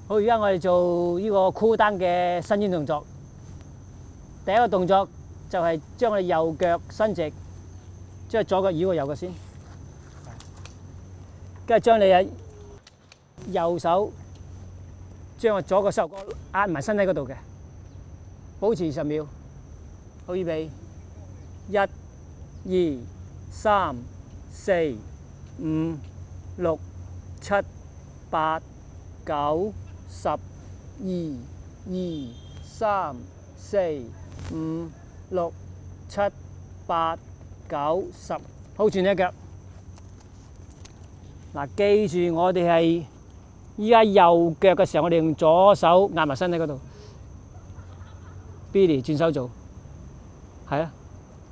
好，而家我哋做呢個 cool down 嘅伸展動作。第一個動作就係將我哋右腳伸直，將左腳繞過右腳先，跟住將你嘅右手將個左腳膝頭哥壓埋身體嗰度嘅，保持20秒。好，預備，1、2、3、4、5、6、7、8、9、10、2、3、4、5、6、7、8、9、10，好，轉一腳。嗱，記住我哋係依家右腳嘅時候，我哋用左手壓埋身體嗰度。Billy 轉手做，係啊，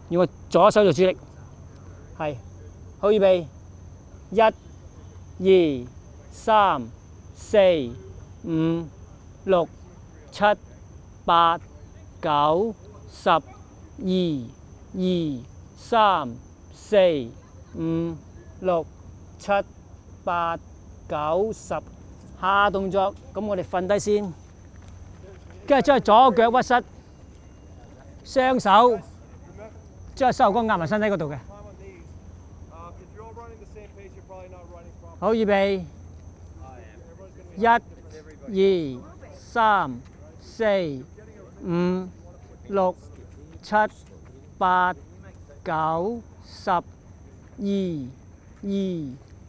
用個左手做主力，係，好，預備，1、2、3、4、5、6、7、8、9、10、2、3、4、5、6、7、8、9、10。下動作，咁我哋瞓低先，跟住將左腳屈膝，雙手將膝頭哥壓埋身體嗰度嘅。好，預備，1、2、3、4、5、6、7、8、9、10、2、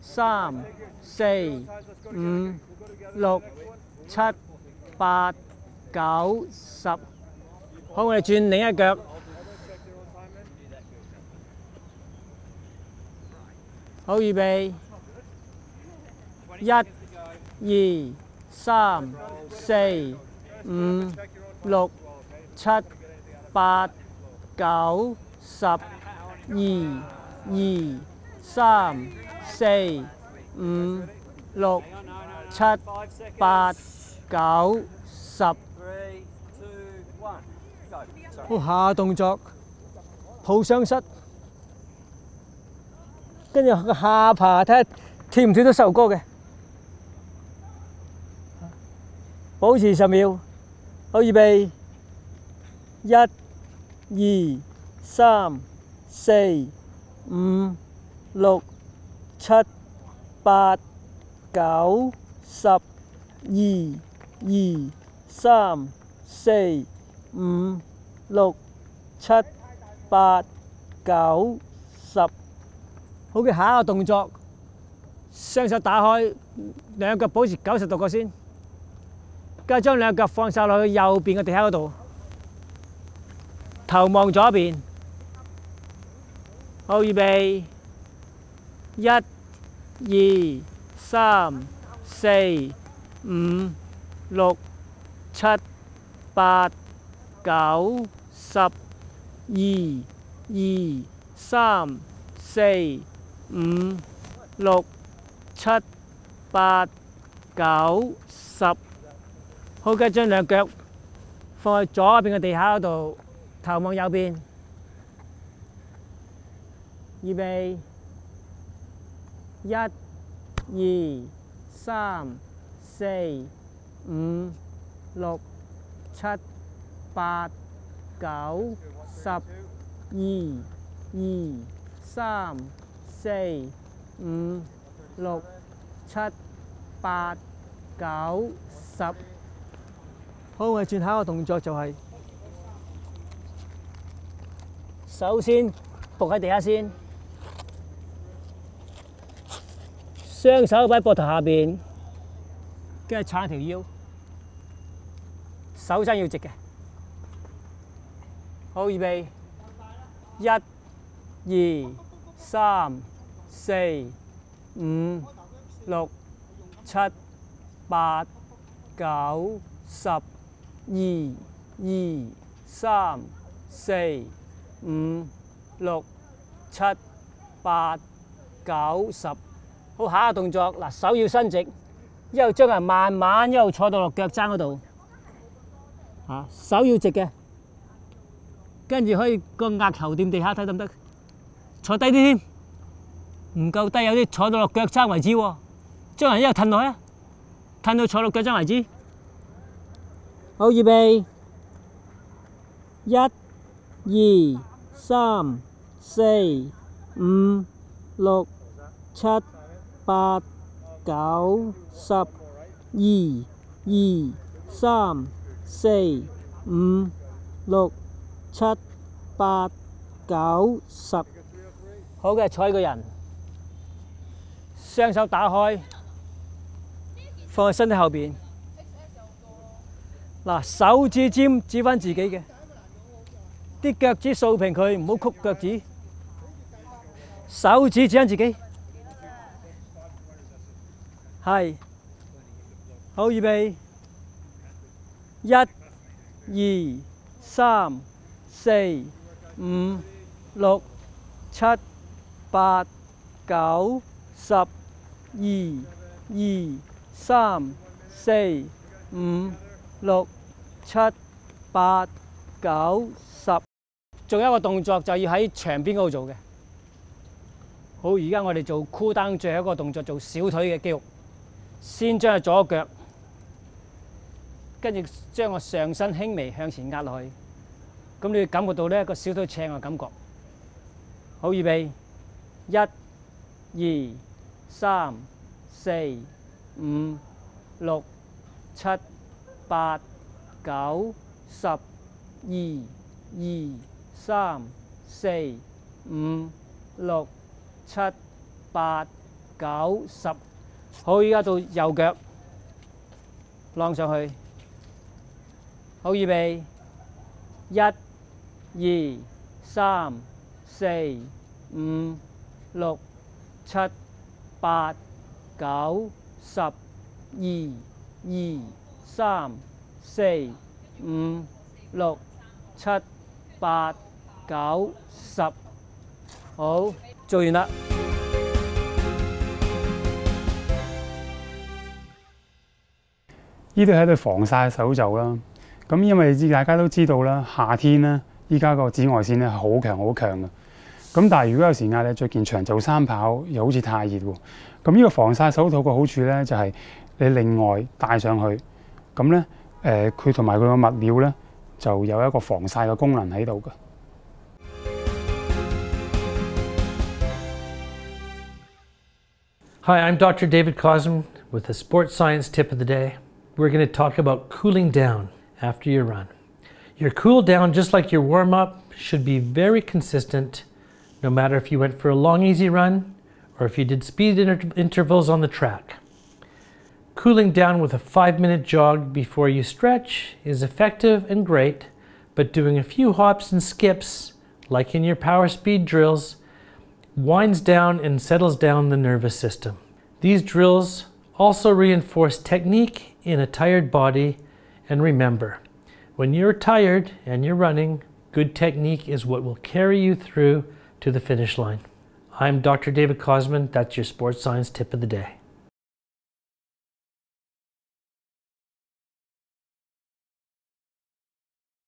3、4、5、6、7、8、9、10。好，我哋轉另一腳。好，預備，1、2、3、4、5、6、7、8、9、10、2、3、4、5、6、7、8、9、10。好，下動作抱雙膝，跟住個下巴睇下跳唔跳到膝頭哥嘅，保持10秒。好，預備，1、2、3、4、5、6、7、8、9、10、2、3、4、5、6、7、8、9、10。好嘅，下一個動作，雙手打開，兩腳保持90度角先，跟住將兩腳放晒落去右邊嘅地下嗰度，頭望左邊。好，預備，1、2、3、4、5、6、7、8、9、10、2、3、4、5、6、7、8、9、10。好嘅，將兩腳放喺左邊嘅地下嗰度，頭望右邊。預備，1、2、3、4、5、6、7、8、9、10、2、3、4、5、6、7、8、9、10。好，我哋轉下一個動作就係，首先伏喺地下先，雙手擺喺膊頭下邊，跟住撐條腰，手踭要直嘅。好，預備，1、2、3、4、5、6、7、8、9、10、2、3、4、5、6、7、8、9、10。好，下一個動作嗱，手要伸直，一路將人慢慢一路坐到落腳踭嗰度，手要直嘅，跟住可以個額頭掂地下，睇得唔得？坐低啲添，唔夠低，有啲坐到落腳踭為止喎，將人一路褪落去，褪到坐落腳踭為止。好，預備，一、二、三、四、五、六、七、八、九、十、二、三、四、五、六、七、八、九、十。好嘅，坐喺個人，雙手打開，放喺身體後邊。嗱，手指尖指翻自己嘅，啲腳趾掃平佢，唔好曲腳趾。手指指翻自己，係，好，預備，一、二、三、四、五、六、七、八、九、十、二、三、四、五、六、七、八、九、十。仲有一個動作就要喺牆邊嗰度做嘅。好，而家我哋做 cool down 最後一個動作，做小腿嘅肌肉。先將個左腳，跟住將個上身輕微向前壓落去。咁你會感覺到呢個小腿斜嘅感覺。好，預備，一、二、三、四、五、六、七、八、九、十、二、三、四、五、六、七、八、九、十。好，而家到右腳晾上去。好，預備，一、二、三、四、五、六、七、八、九、十、二、三、四、五、六、七、八、九、十。好，做完啦。呢對係對防曬手袖啦。咁因為大家都知道啦，夏天咧，依家個紫外線咧係好強好強嘅。咁但係如果有時嗌你着件長袖衫跑，又好似太熱喎。咁呢個防曬手套個好處咧，就係你另外戴上去，咁咧佢同埋佢個物料咧就有一個防曬嘅功能喺度嘅。Hi, I'm Dr. David Cosman with the Sports Science Tip of the Day. We're going to talk about cooling down after your run. Your cool down, just like your warm up, should be very consistent, no matter if you went for a long, easy run or if you did speed intervals on the track. Cooling down with a 5-minute jog before you stretch is effective and great, but doing a few hops and skips, like in your power speed drills, winds down and settles down the nervous system. These drills also reinforce technique in a tired body, and remember, when you're tired and you're running, good technique is what will carry you through to the finish line. I'm Dr. David Cosman. That's your Sports Science Tip of the Day.